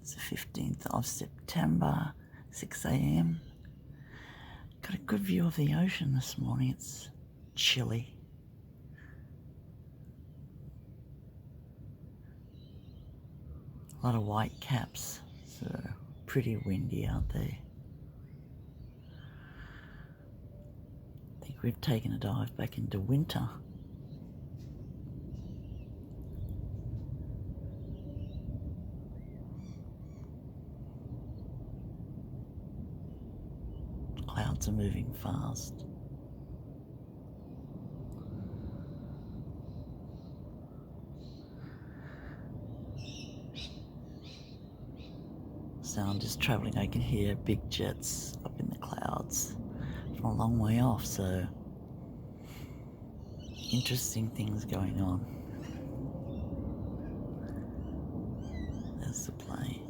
It's the 15th of September, 6 a.m. Got a good view of the ocean this morning. It's chilly. A lot of white caps, so pretty windy out there. I think we've taken a dive back into winter. Clouds are moving fast. Sound is travelling. I can hear big jets up in the clouds from a long way off, so interesting things going on. There's the plane.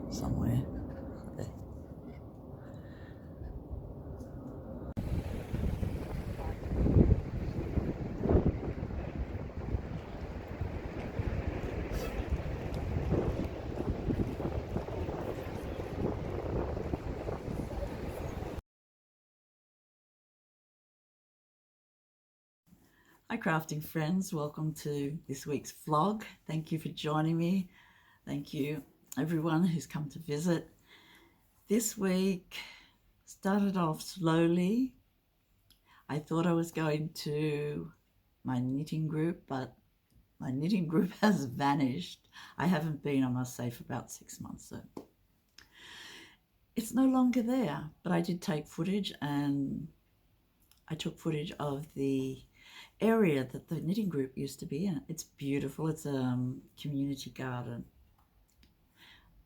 Somewhere there. Hi crafting friends, welcome to this week's vlog. Thank you for joining me. Thank you everyone who's come to visit. This week started off slowly. I thought I was going to my knitting group, but my knitting group has vanished. I haven't been, I must say, for about 6 months, so it's no longer there. But I did take footage, and I took footage of the area that the knitting group used to be in. It's beautiful. It's a community garden.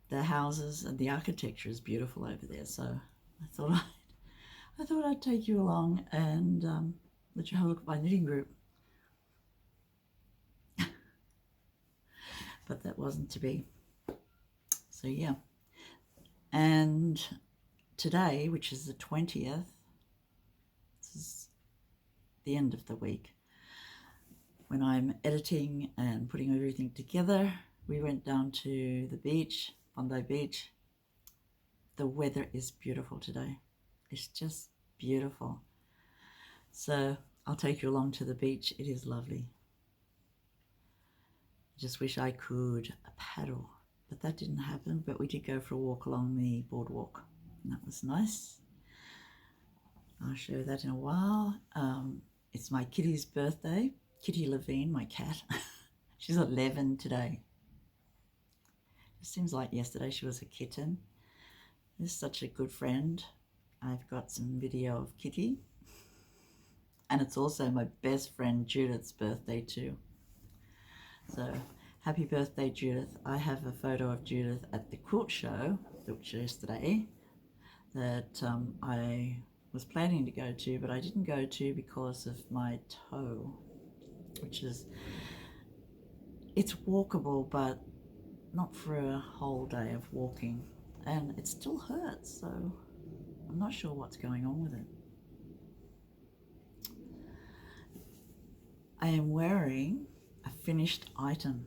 The houses and the architecture is beautiful over there. So I thought I'd take you along and let you have a look at my knitting group. But that wasn't to be. So yeah. And today, which is the 20th, this is the end of the week, when I'm editing and putting everything together, we went down to the beach, Bondi Beach. The weather is beautiful today. It's just beautiful. So I'll take you along to the beach. It is lovely. I just wish I could paddle, but that didn't happen. But we did go for a walk along the boardwalk, and that was nice. I'll show you that in a while. It's my kitty's birthday. Kitty Levine, my cat. She's 11 today. It seems like yesterday she was a kitten. She's such a good friend. I've got some video of Kitty. And it's also my best friend Judith's birthday too. So happy birthday, Judith. I have a photo of Judith at the quilt show, which was yesterday, that I was planning to go to, but I didn't go to because of my toe, which is, it's walkable, but not for a whole day of walking, and it still hurts, so I'm not sure what's going on with it. I am wearing a finished item.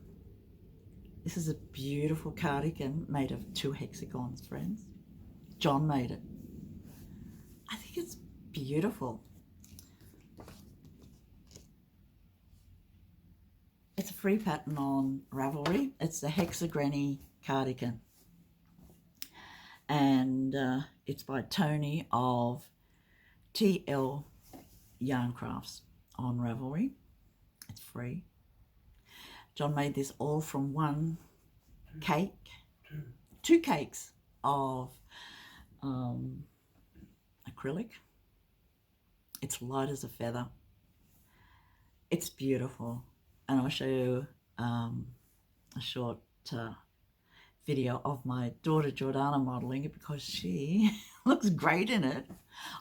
This is a beautiful cardigan made of 2 hexagons, friends. John made it. I think it's beautiful. It's a free pattern on Ravelry. It's the Hexagranny cardigan. And it's by Tony of TL Yarn Crafts on Ravelry. It's free. John made this all from one cake, two cakes of acrylic. It's light as a feather. It's beautiful. And I'll show you a short video of my daughter Jordana modeling it, because she looks great in it.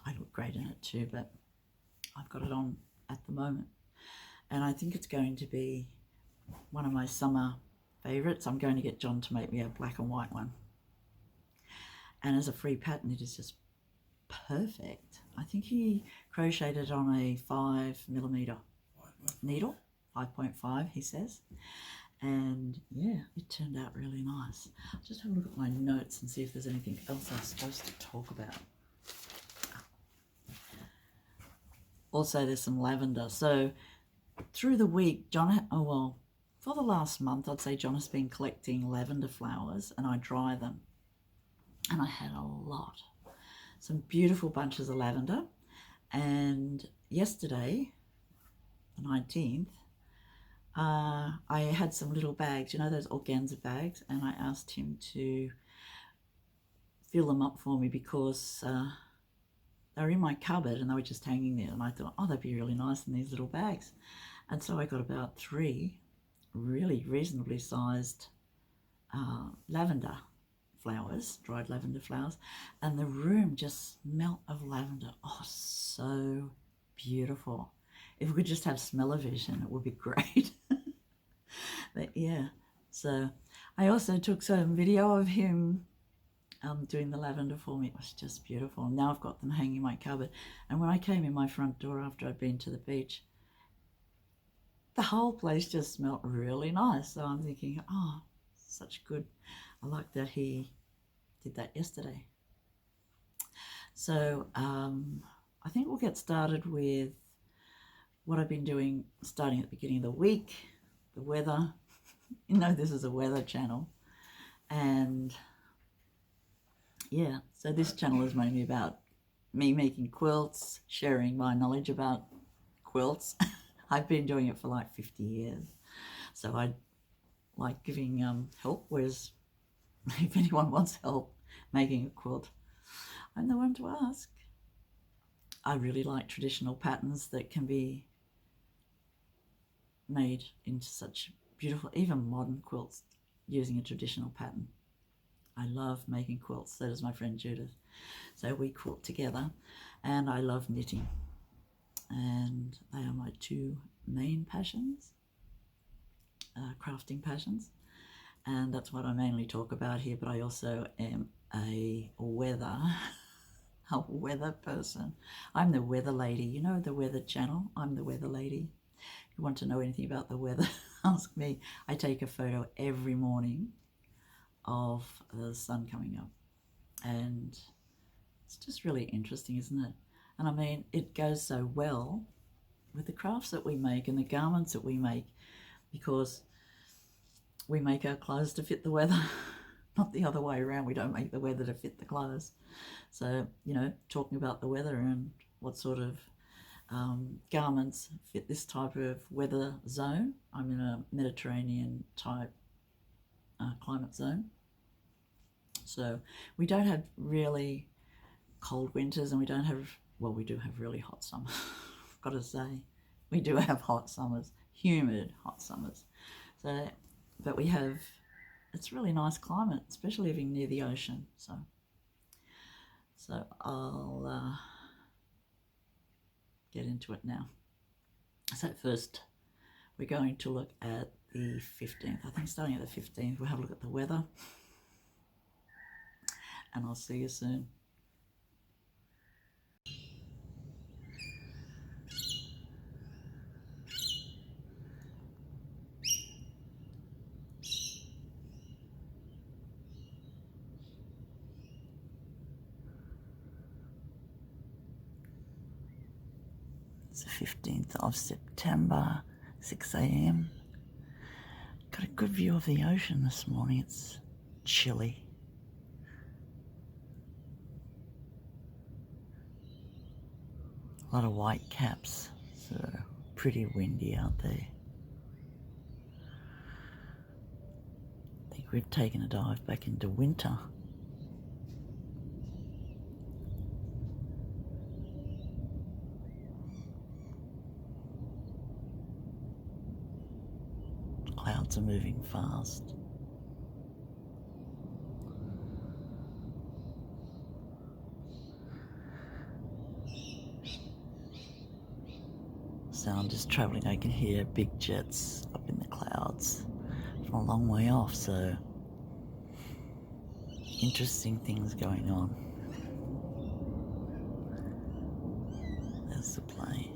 I look great in it too, but I've got it on at the moment. And I think it's going to be one of my summer favorites. I'm going to get John to make me a black and white one. And as a free pattern, it is just perfect. I think he crocheted on a 5mm. needle, 5.5 he says. And yeah, it turned out really nice. I'll just have a look at my notes and see if there's anything else I'm supposed to talk about. Also, there's some lavender. So through the week, for the last month, I'd say John has been collecting lavender flowers, and I dry them. And I had a lot. Some beautiful bunches of lavender. And yesterday, the 19th, I had some little bags, you know, those organza bags, and I asked him to fill them up for me because they were in my cupboard and they were just hanging there, and I thought, oh, they'd be really nice in these little bags. And so I got about 3 really reasonably sized lavender flowers, dried lavender flowers, and the room just smelt of lavender. Oh, so beautiful. If we could just have smell-o-vision, it would be great. But yeah, so I also took some video of him doing the lavender for me. It was just beautiful. Now I've got them hanging in my cupboard. And when I came in my front door after I'd been to the beach, the whole place just smelled really nice. So I'm thinking, oh, such good. I like that he did that yesterday. So I think we'll get started with what I've been doing starting at the beginning of the week, the weather. You know, this is a weather channel. And yeah, so this channel is mainly about me making quilts, sharing my knowledge about quilts. I've been doing it for like 50 years. So I like giving help, whereas if anyone wants help making a quilt, I'm the one to ask. I really like traditional patterns that can be made into such beautiful, even modern quilts using a traditional pattern. I love making quilts. So does my friend Judith. So we quilt together, and I love knitting. And they are my 2 main passions, crafting passions. And that's what I mainly talk about here, but I also am a weather person. I'm the weather lady. You know the weather channel? I'm the weather lady. If you want to know anything about the weather, ask me. I take a photo every morning of the sun coming up, and it's just really interesting, isn't it? And I mean, it goes so well with the crafts that we make and the garments that we make, because we make our clothes to fit the weather, not the other way around. We don't make the weather to fit the clothes. So, you know, talking about the weather and what sort of garments fit this type of weather zone. I'm in a Mediterranean type climate zone. So we don't have really cold winters, and we don't have, well, we do have really hot summers. I've got to say, we do have hot summers, humid hot summers. So, but we have, it's really nice climate, especially living near the ocean. So I'll get into it now. So first, we're going to look at the 15th. I think starting at the 15th, we'll have a look at the weather. And I'll see you soon. It's the 15th of September, 6 a.m. Got a good view of the ocean this morning. It's chilly. A lot of white caps, so pretty windy out there. I think we've taken a dive back into winter. Clouds are moving fast. Sound is travelling. I can hear big jets up in the clouds from a long way off, so interesting things going on. There's the plane.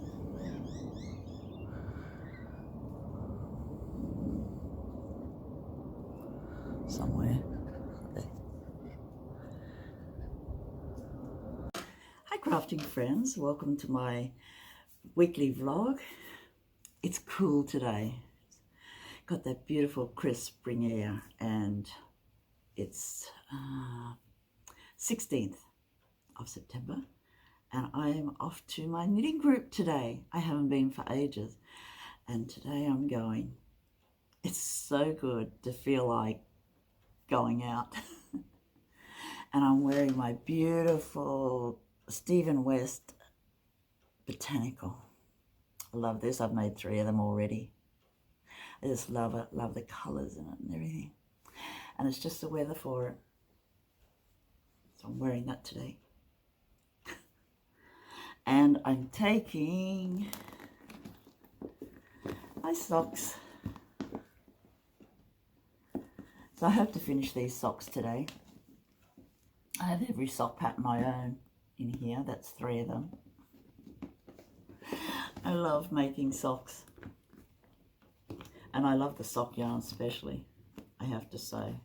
crafting friends, welcome to my weekly vlog. It's cool today. Got that beautiful crisp spring air, and it's 16th of September, and I'm off to my knitting group today. I haven't been for ages, and today I'm going. It's so good to feel like going out. And I'm wearing my beautiful Stephen West botanical. I love this. I've made 3 of them already. I just love it. Love the colours in it and everything. And it's just the weather for it. So I'm wearing that today. And I'm taking my socks. So I hope to finish these socks today. I have every sock pattern I own in here. That's 3 of them. I love making socks. And I love the sock yarn especially, I have to say.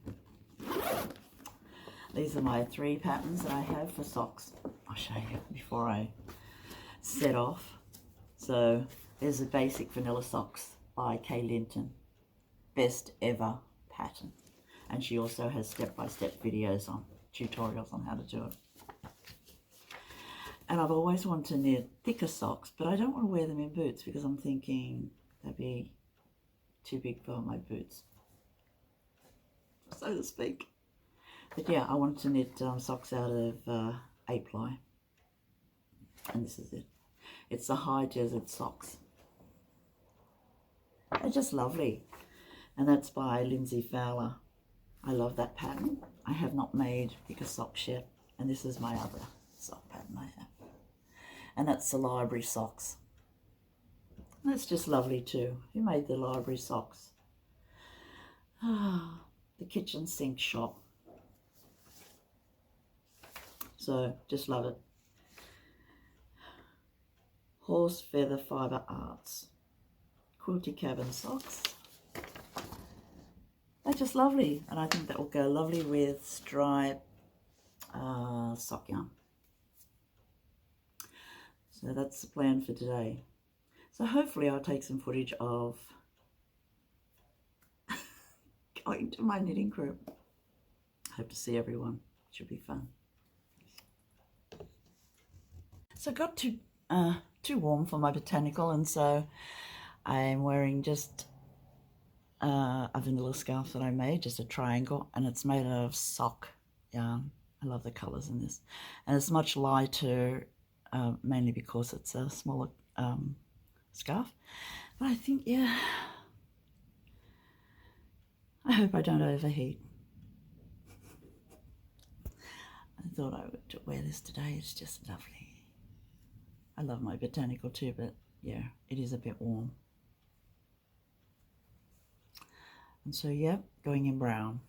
These are my 3 patterns that I have for socks. I'll show you before I set off. So there's the basic vanilla socks by Kay Linton. Best ever pattern. And she also has step-by-step videos on tutorials on how to do it. And I've always wanted to knit thicker socks, but I don't want to wear them in boots because I'm thinking they'd be too big for my boots, so to speak. But yeah, I wanted to knit socks out of 8-ply, and this is it. It's the High Desert socks. They're just lovely, and that's by Lindsay Fowler. I love that pattern. I have not made bigger socks yet, and this is my other sock pattern I have. And that's the library socks. That's just lovely too. Who made the library socks? Ah, the kitchen sink shop. So, just love it. Horse Feather Fibre Arts. Quilty Cabin socks. They're just lovely, and I think that will go lovely with stripe sock yarn. So that's the plan for today. So hopefully I'll take some footage of going to my knitting group. Hope to see everyone. Should be fun. So I got too warm for my botanical, and so I'm wearing just a vanilla scarf that I made, just a triangle, and it's made of sock yarn. I love the colours in this, and it's much lighter, mainly because it's a smaller scarf. But I think, yeah, I hope I don't overheat. I thought I would wear this today. It's just lovely. I love my botanical too, but yeah, it is a bit warm. And so, yeah, going in brown.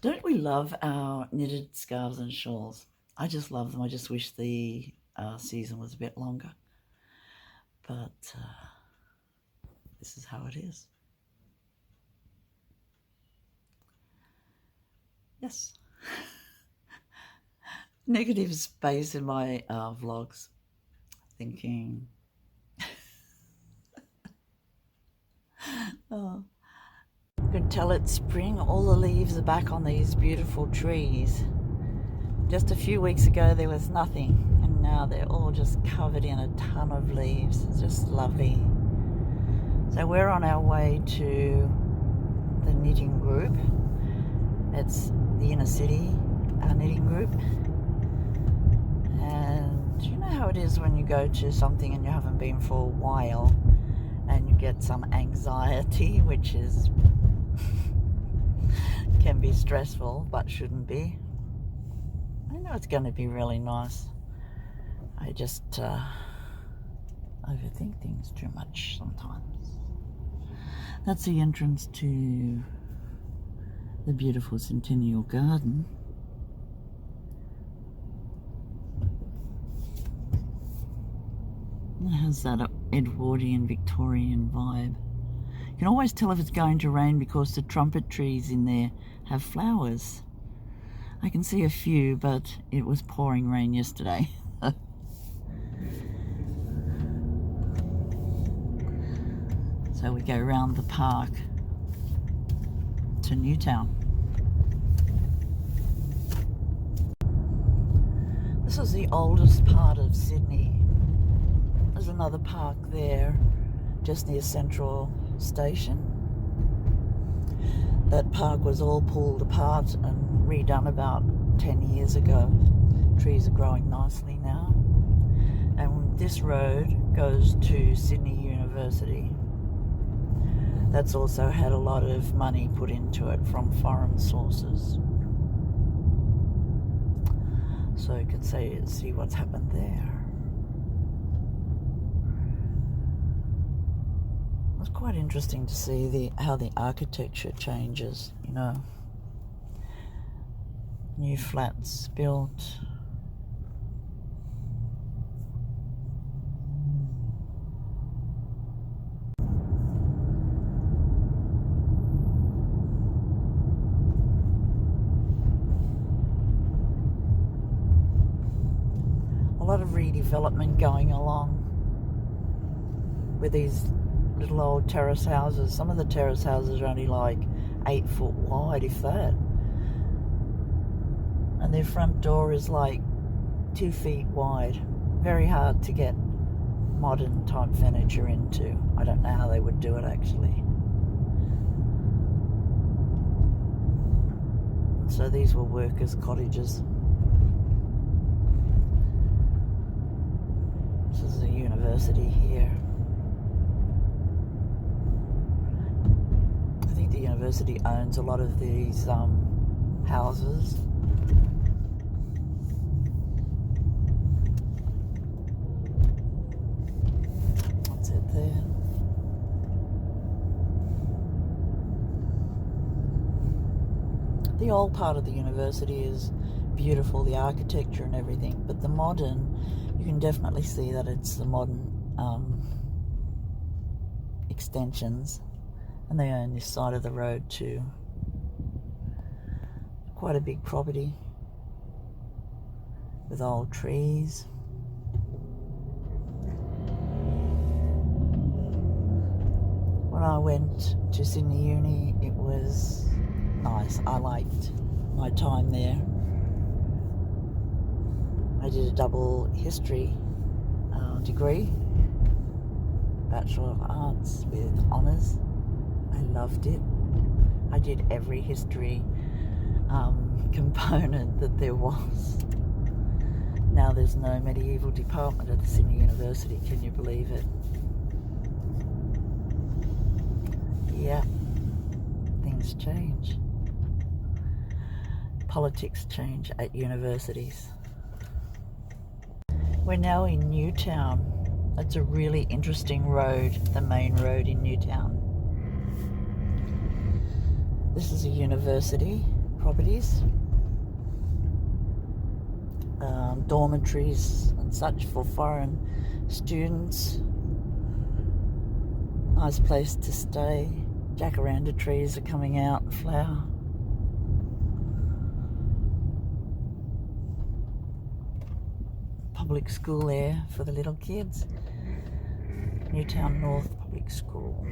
Don't we love our knitted scarves and shawls? I just love them. I just wish the season was a bit longer. But this is how it is. Yes. Negative space in my vlogs. Thinking... Oh, you can tell it's spring. All the leaves are back on these beautiful trees. Just a few weeks ago there was nothing, and now they're all just covered in a ton of leaves. It's just lovely. So we're on our way to the knitting group. It's the inner city, our knitting group. And you know how it is when you go to something and you haven't been for a while, and you get some anxiety, which is can be stressful, but shouldn't be. I know it's going to be really nice. I just overthink things too much sometimes. That's the entrance to the beautiful Centennial Garden. It has that Edwardian Victorian vibe. can always tell if it's going to rain because the trumpet trees in there have flowers. I can see a few, but it was pouring rain yesterday. So we go around the park to Newtown. This is the oldest part of Sydney. There's another park there, just near Central Station. That park was all pulled apart and redone about 10 years ago. Trees are growing nicely now. And this road goes to Sydney University. That's also had a lot of money put into it from foreign sources. So you can see what's happened there. It's quite interesting to see how the architecture changes, you know. New flats built. A lot of redevelopment going along with these little old terrace houses. Some of the terrace houses are only like 8 foot wide, if that. And their front door is like 2 feet wide. Very hard to get modern type furniture into. I don't know how they would do it actually. So these were workers' cottages. This is a university here. I think the university owns a lot of these houses. What's it there? The old part of the university is beautiful, the architecture and everything, but the modern, you can definitely see that it's the modern extensions, and they own this side of the road too. Quite a big property with old trees. When I went to Sydney Uni, it was nice. I liked my time there. I did a double history degree, Bachelor of Arts with honours. I loved it. I did every history component that there was. Now there's no medieval department at the Sydney University, can you believe it? Yeah, things change. Politics change at universities. We're now in Newtown. That's a really interesting road, the main road in Newtown. This is a university, properties, dormitories and such for foreign students. Nice place to stay. Jacaranda trees are coming out and flower. Public school there for the little kids. Newtown North Public School.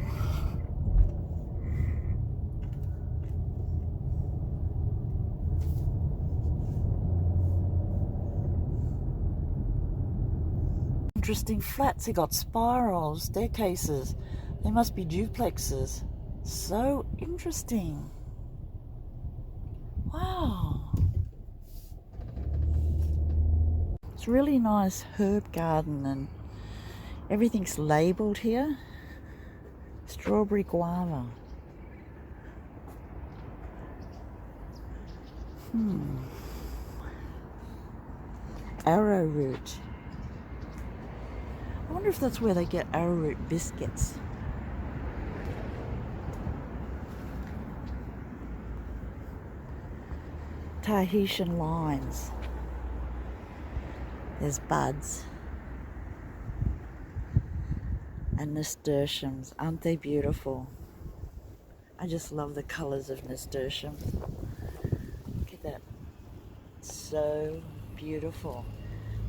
Interesting flats. They got spirals, staircases. They must be duplexes. So interesting. Wow. It's a really nice herb garden and everything's labelled here. Strawberry guava. Arrowroot. I wonder if that's where they get arrowroot biscuits. Tahitian limes. There's buds and nasturtiums. Aren't they beautiful? I just love the colours of nasturtium. Look at that. So beautiful.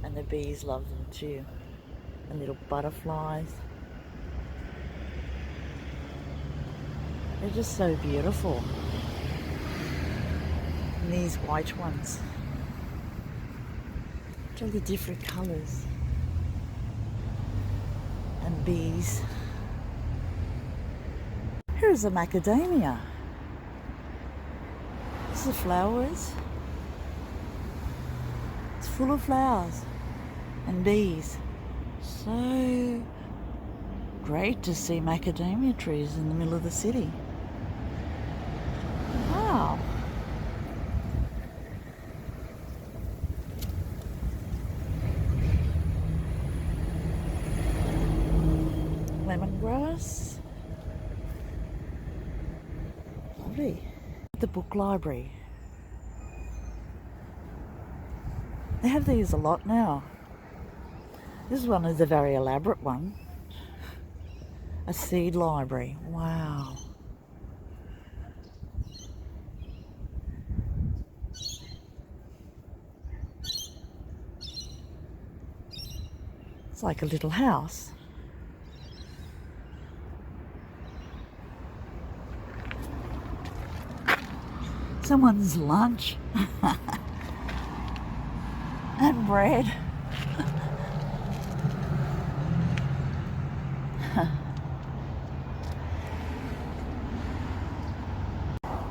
And the bees love them too. And little butterflies. They're just so beautiful. And these white ones. Look at all the different colours. And bees. Here's a macadamia. This is flowers. It's full of flowers and bees. So great to see macadamia trees in the middle of the city. Wow. Lemongrass. Lovely. The book library. They have these a lot now. This one is a very elaborate one. A seed library. Wow. It's like a little house. Someone's lunch and bread.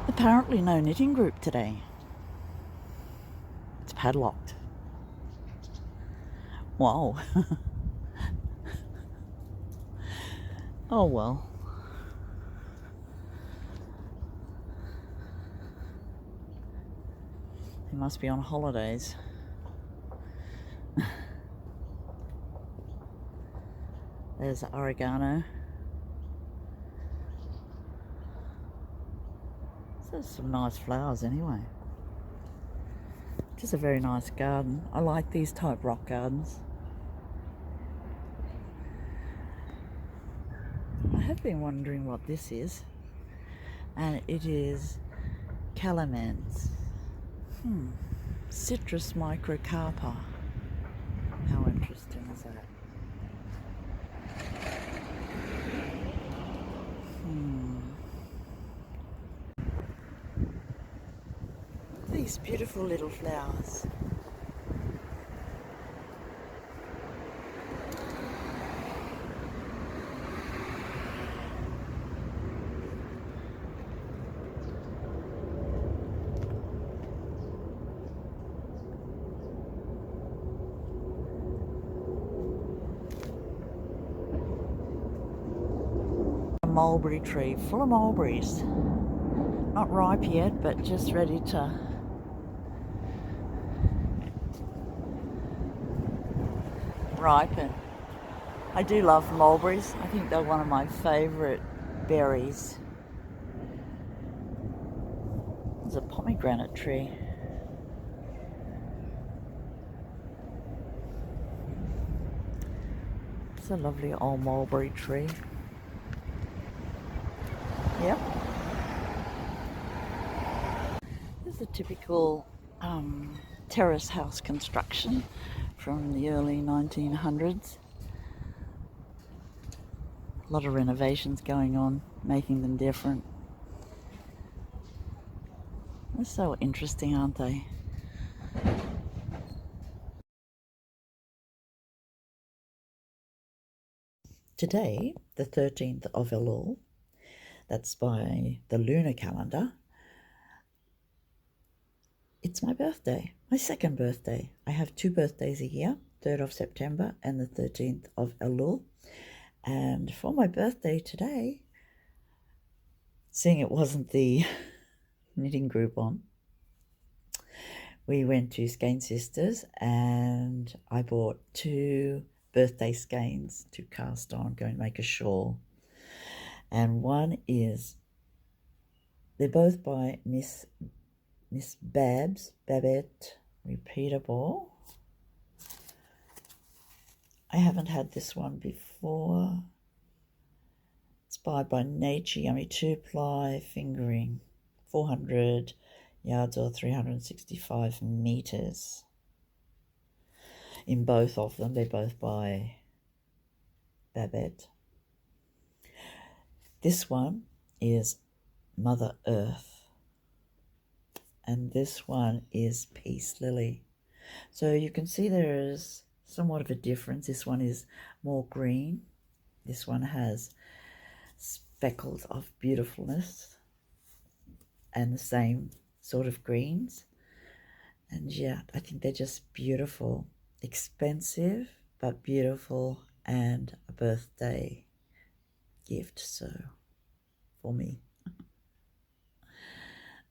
Apparently no knitting group today. It's padlocked. Wow. Oh well. He must be on holidays. There's oregano. There's some nice flowers anyway. Just a very nice garden. I like these type rock gardens. I have been wondering what this is. And it is calamans. Citrus microcarpa. How interesting is that? These beautiful little flowers. A mulberry tree full of mulberries. Not ripe yet, but just ready to ripen. I do love mulberries. I think they're one of my favourite berries. There's a pomegranate tree. It's a lovely old mulberry tree. Yep. This is a typical terrace house construction from the early 1900s. A lot of renovations going on, making them different. They're so interesting, aren't they? Today, the 13th of Elul, that's by the lunar calendar, it's my birthday, my second birthday. I have two birthdays a year, 3rd of September and the 13th of Elul. And for my birthday today, seeing it wasn't the knitting group on, we went to Skein Sisters and I bought 2 birthday skeins to cast on, going to make a shawl. And one is, they're both by Miss Babette Repeatable. I haven't had this one before. Inspired by nature, yummy 2-ply fingering, 400 yards or 365 meters. In both of them, they're both by Babette. This one is Mother Earth, and this one is Peace Lily. So you can see there is somewhat of a difference. This one is more green. This one has speckles of beautifulness and the same sort of greens. And yeah, I think they're just beautiful. Expensive, but beautiful, and a birthday gift, so for me.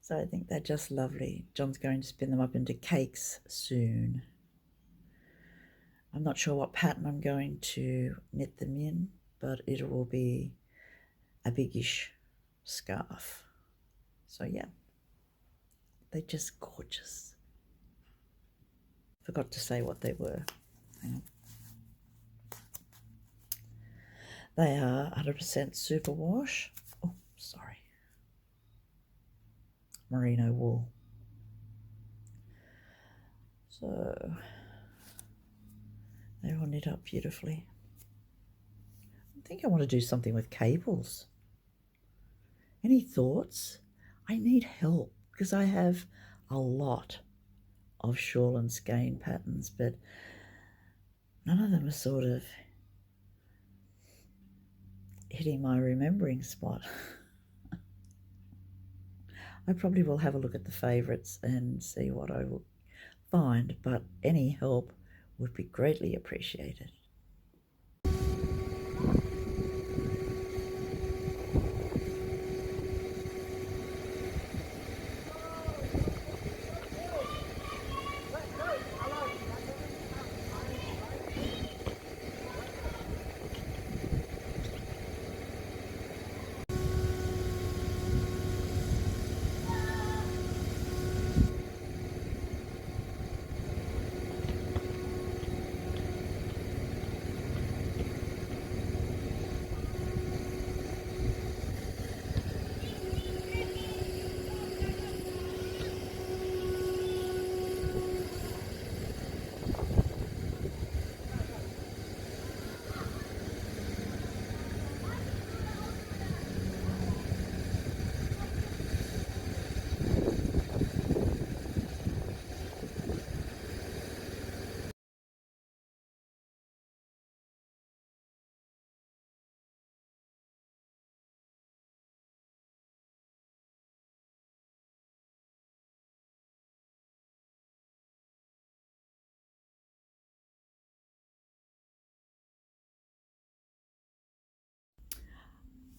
So I think they're just lovely. John's going to spin them up into cakes soon. I'm not sure what pattern I'm going to knit them in, but it will be a biggish scarf. So yeah, they're just gorgeous. Forgot to say what they were. Hang on. They are 100% superwash. Oh, sorry. Merino wool. So they're all knit up beautifully. I think I want to do something with cables. Any thoughts? I need help because I have a lot of shawl and skein patterns, but none of them are sort of hitting my remembering spot. I probably will have a look at the favourites and see what I will find, but any help would be greatly appreciated.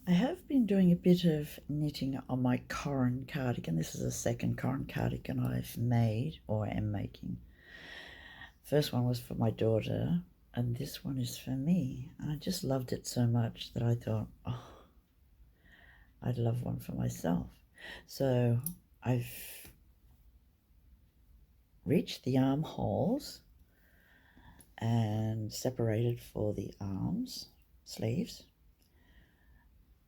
I have been doing a bit of knitting on my Corran cardigan. This is the second Corran cardigan I've made or am making. First one was for my daughter, and this one is for me. And I just loved it so much that I thought, oh, I'd love one for myself. So I've reached the armholes and separated for the sleeves.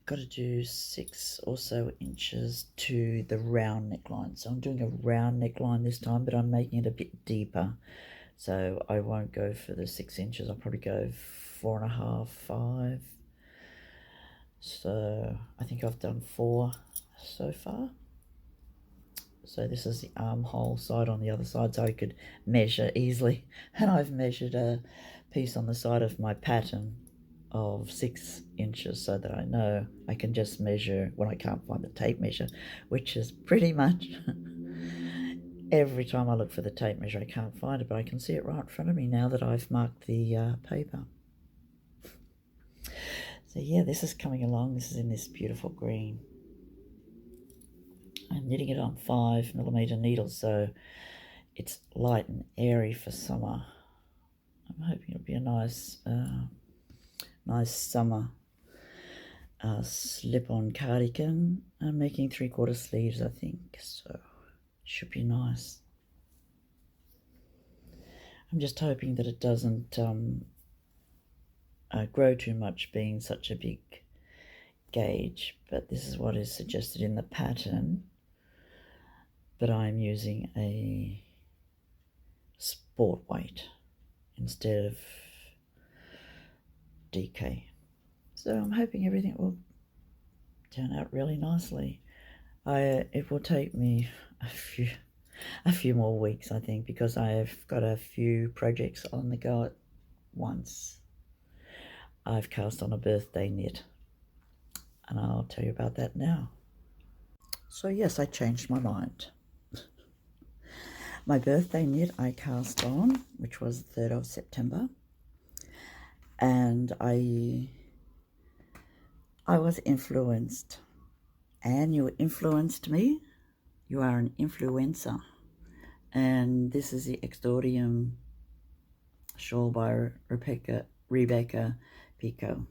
Got to do 6 or so inches to the round neckline. So I'm doing a round neckline this time, but I'm making it a bit deeper. So I won't go for the 6 inches. I'll probably go 4.5, 5. So I think I've done 4 so far. So this is the armhole side on the other side, so I could measure easily. And I've measured a piece on the side of my pattern of 6 inches so that I know I can just measure when I can't find the tape measure, which is pretty much every time I look for the tape measure I can't find it, but I can see it right in front of me now that I've marked the paper. So yeah, this is coming along. This is in this beautiful green. I'm knitting it on 5mm needles, so it's light and airy for summer. I'm hoping it'll be a nice summer slip-on cardigan. I'm making 3/4 sleeves, I think, so it should be nice. I'm just hoping that it doesn't grow too much, being such a big gauge, but this is what is suggested in the pattern. But I'm using a sport weight instead of DK. So I'm hoping everything will turn out really nicely. It will take me a few more weeks, I think, because I've got a few projects on the go at once. I've cast on a birthday knit, and I'll tell you about that now. So yes, I changed my mind. My birthday knit I cast on, which was the 3rd of September, and I was influenced. Anne, you influenced me. You are an influencer. And this is the Exordium shawl by Rebecca Clow.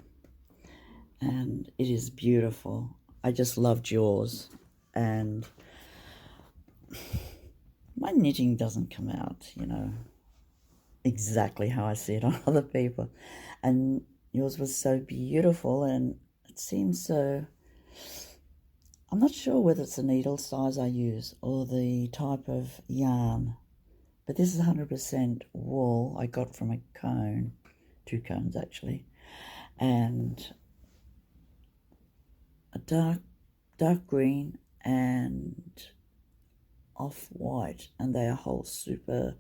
And it is beautiful. I just loved yours. And my knitting doesn't come out, you know, exactly how I see it on other people. And yours was so beautiful, and it seems so... I'm not sure whether it's the needle size I use or the type of yarn, but this is 100% wool I got from a cone, 2 cones actually, and a dark green and off-white, and they are whole super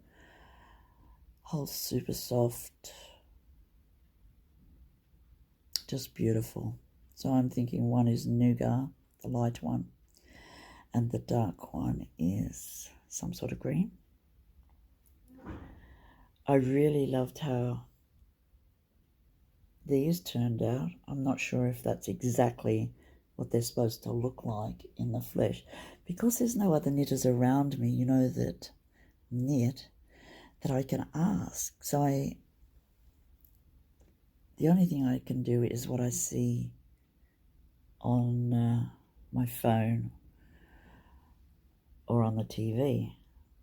soft, just beautiful. So I'm thinking one is nougat, the light one, and the dark one is some sort of green. I really loved how these turned out. I'm not sure if that's exactly what they're supposed to look like in the flesh, because there's no other knitters around me, you know, that knit, that I can ask. So the only thing I can do is what I see on my phone or on the TV,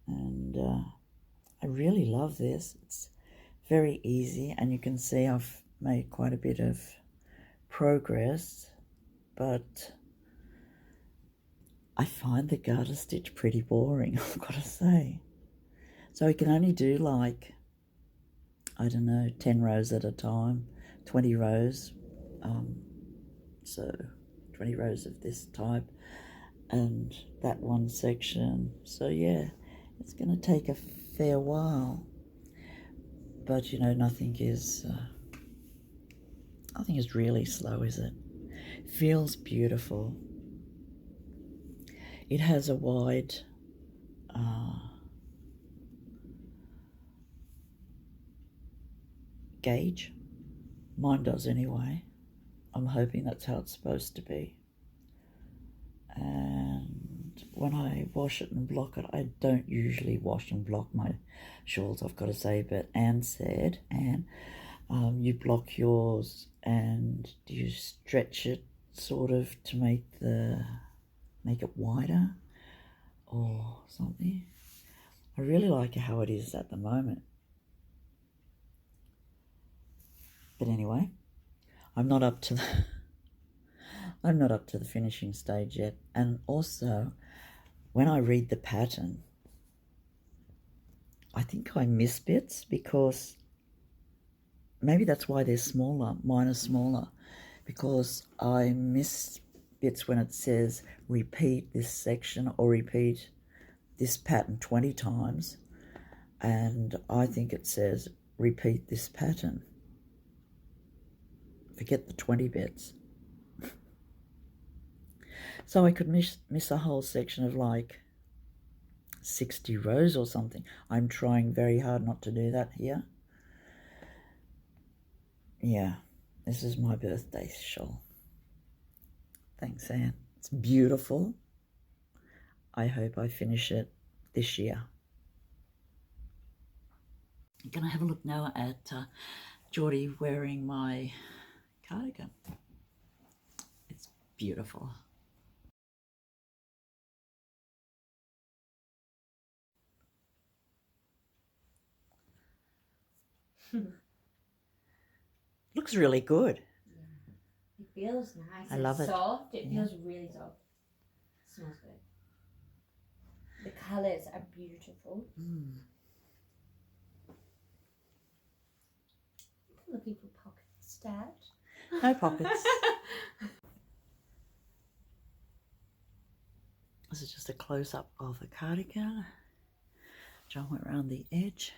and I really love this. It's very easy, and you can see I've made quite a bit of progress, but I find the garter stitch pretty boring, I've got to say. So I can only do like, I don't know, 10 rows at a time, 20 rows. So 20 rows of this type and that one section. So yeah, it's going to take a fair while. But you know, nothing is really slow, is it? Feels beautiful. It has a wide gauge. Mine does anyway. I'm hoping that's how it's supposed to be. And when I wash it and block it, I don't usually wash and block my shawls, I've got to say, but Anne said, you block yours and do you stretch it sort of to make it wider or something? I really like how it is at the moment. But anyway, I'm not up to the finishing stage yet. And also, when I read the pattern, I think I miss bits, because maybe that's why they're smaller. Mine are smaller, because I miss bits when it says repeat this section or repeat this pattern 20 times, and I think it says repeat this pattern. Forget the 20 bits. So I could miss a whole section of like 60 rows or something. I'm trying very hard not to do that here. Yeah, this is my birthday shawl. Thanks, Anne. It's beautiful. I hope I finish it this year. I'm going to have a look now at Geordie wearing my cardigan. It's beautiful. Looks really good. Yeah. feels nice. I love it. Soft. It Yeah. feels really soft. It smells good. The colours are beautiful. Looking for pockets, Dad? No pockets. This is just a close-up of the cardigan. John went around the edge.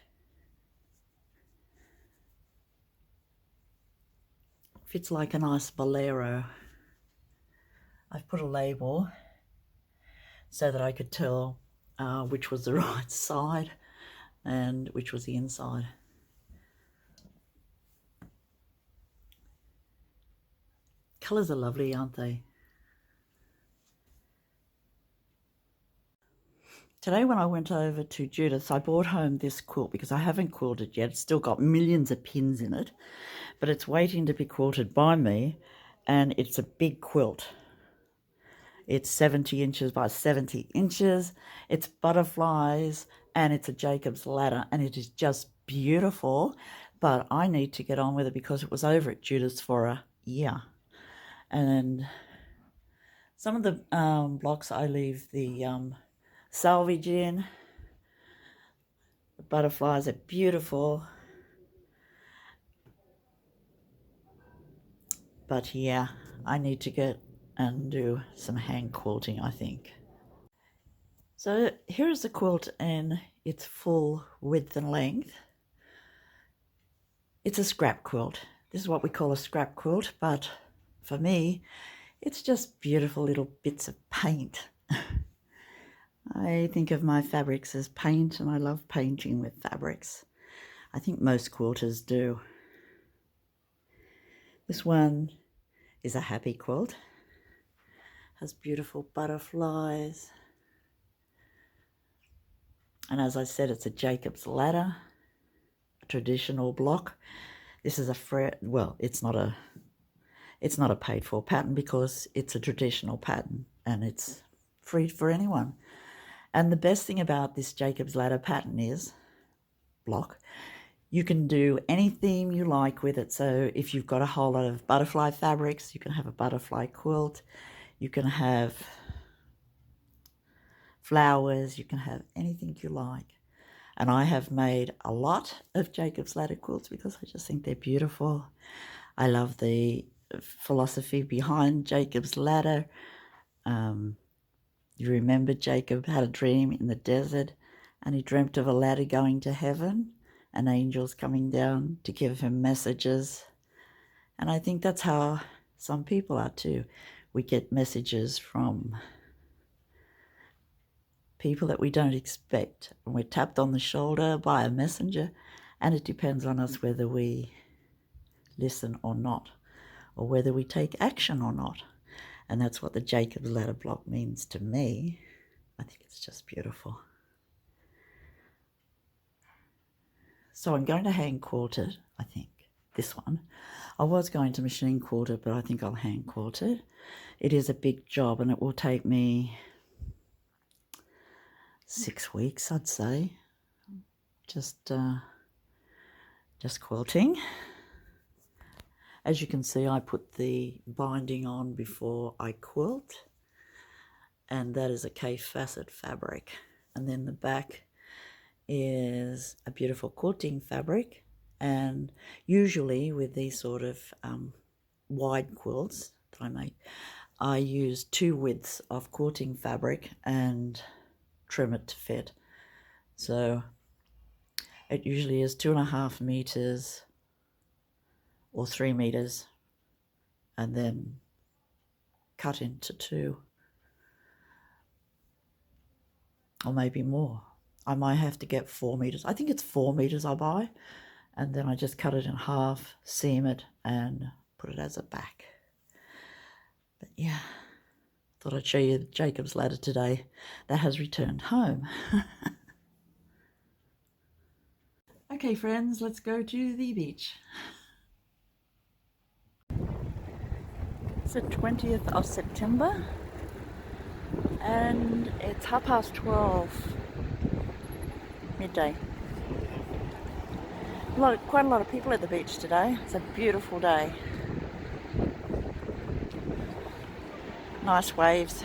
Fits like a nice bolero. I've put a label so that I could tell which was the right side and which was the inside. Colours are lovely, aren't they? Today when I went over to Judith's, I brought home this quilt because I haven't quilted yet. It's still got millions of pins in it, but it's waiting to be quilted by me, and it's a big quilt. It's 70 inches by 70 inches. It's butterflies, and it's a Jacobs Ladder, and it is just beautiful, but I need to get on with it because it was over at Judith's for a year. And some of the blocks I leave the salvage in. The butterflies are beautiful. But yeah, I need to get and do some hand quilting, I think. So here's the quilt in its full width and length. It's a scrap quilt. This is what we call a scrap quilt, but for me, it's just beautiful little bits of paint. I think of my fabrics as paint, and I love painting with fabrics. I think most quilters do. This one is a happy quilt. Has beautiful butterflies. And as I said, it's a Jacobs Ladder, a traditional block. This is a well, it's not a paid for pattern because it's a traditional pattern and it's free for anyone. And the best thing about this Jacobs Ladder pattern is, block, you can do any theme you like with it. So if you've got a whole lot of butterfly fabrics, you can have a butterfly quilt. You can have flowers. You can have anything you like. And I have made a lot of Jacobs Ladder quilts because I just think they're beautiful. I love the philosophy behind Jacob's Ladder. You remember Jacob had a dream in the desert and he dreamt of a ladder going to heaven and angels coming down to give him messages. And I think that's how some people are too. We get messages from people that we don't expect. And we're tapped on the shoulder by a messenger, and it depends on us whether we listen or not, or whether we take action or not. And that's what the Jacobs Ladder block means to me. I think it's just beautiful. So I'm going to hand quilt it, I think, this one. I was going to machine quilt it, but I think I'll hand quilt it. It is a big job and it will take me 6 weeks, I'd say. Just quilting. As you can see, I put the binding on before I quilt, and that is a K-facet fabric. And then the back is a beautiful quilting fabric, and usually with these sort of wide quilts that I make, I use 2 widths of quilting fabric and trim it to fit. So it usually is 2.5 meters or 3 meters, and then cut into 2, or maybe more. I might have to get 4 meters. I think it's 4 meters I buy, and then I just cut it in half, seam it, and put it as a back. But yeah, thought I'd show you the Jacob's Ladder today that has returned home. Okay, friends, let's go to the beach. It's the 20th of September, and it's 12:30, midday. Quite a lot of people at the beach today. It's a beautiful day. Nice waves.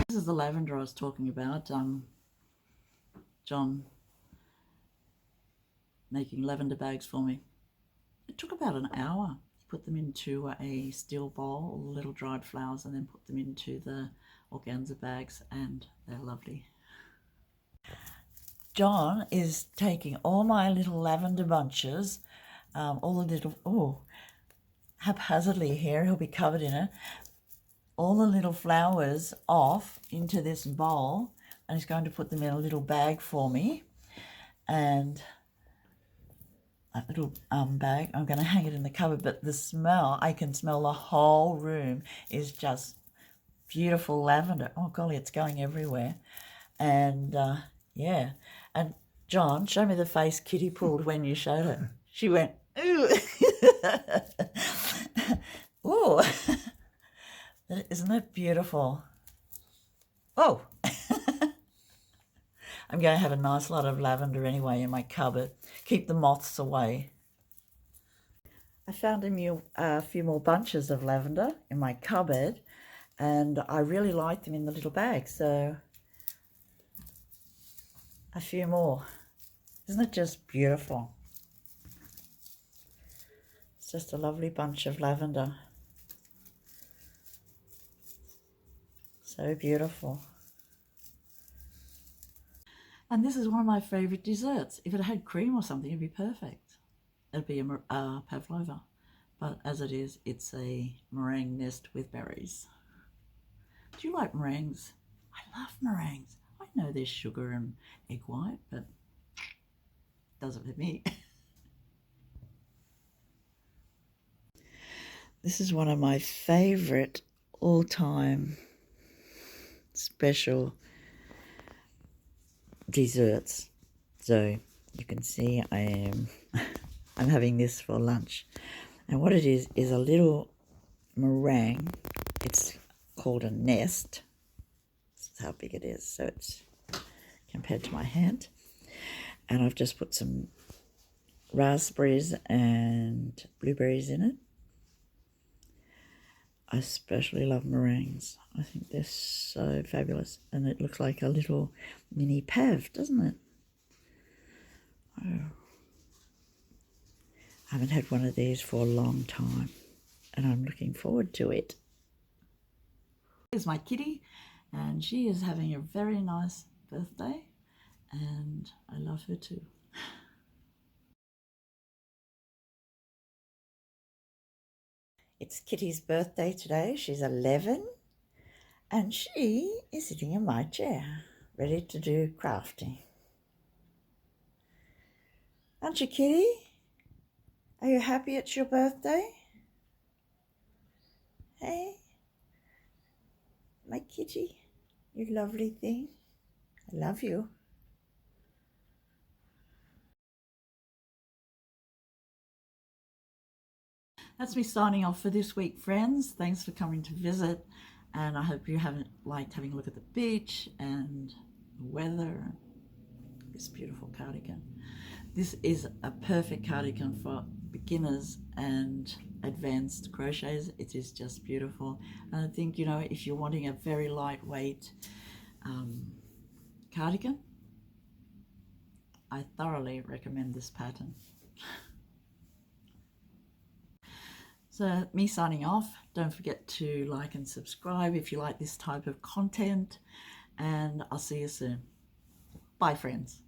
This is the lavender I was talking about. John making lavender bags for me. It took about an hour. He put them into a steel bowl, all the little dried flowers, and then put them into the organza bags, and they're lovely. John is taking all my little lavender bunches, all the little, haphazardly here, he'll be covered in it, all the little flowers off into this bowl, and he's going to put them in a little bag for me. And that little bag, I'm going to hang it in the cupboard, but the smell, I can smell the whole room is just beautiful lavender. Oh golly, it's going everywhere. And yeah, and John, show me the face Kitty pulled when you showed her. She went, ooh. Ooh. Isn't that beautiful? Oh. I'm going to have a nice lot of lavender anyway in my cupboard. Keep the moths away. I found a few more bunches of lavender in my cupboard, and I really like them in the little bag, so a few more. Isn't it just beautiful? It's just a lovely bunch of lavender. So beautiful. And this is one of my favourite desserts. If it had cream or something, it'd be perfect. It'd be a pavlova. But as it is, it's a meringue nest with berries. Do you like meringues? I love meringues. I know there's sugar and egg white, but it does it for me. This is one of my favourite all-time special desserts. So you can see I'm having this for lunch, and what it is a little meringue. It's called a nest. This is how big it is. So it's, compared to my hand. And I've just put some raspberries and blueberries in it. I especially love meringues. I think they're so fabulous. And it looks like a little mini pav, doesn't it? Oh. I haven't had one of these for a long time, and I'm looking forward to it. Here's my kitty, and she is having a very nice birthday, and I love her too. It's Kitty's birthday today. She's 11, and she is sitting in my chair, ready to do crafting. Aren't you, Kitty? Are you happy it's your birthday? Hey, my kitty, you lovely thing. I love you. That's me signing off for this week, friends. Thanks for coming to visit, and I hope you haven't liked having a look at the beach and the weather. This beautiful cardigan. This is a perfect cardigan for beginners and advanced crocheters. It is just beautiful. And I think, you know, if you're wanting a very lightweight cardigan, I thoroughly recommend this pattern. So me signing off. Don't forget to like and subscribe if you like this type of content, and I'll see you soon. Bye, friends.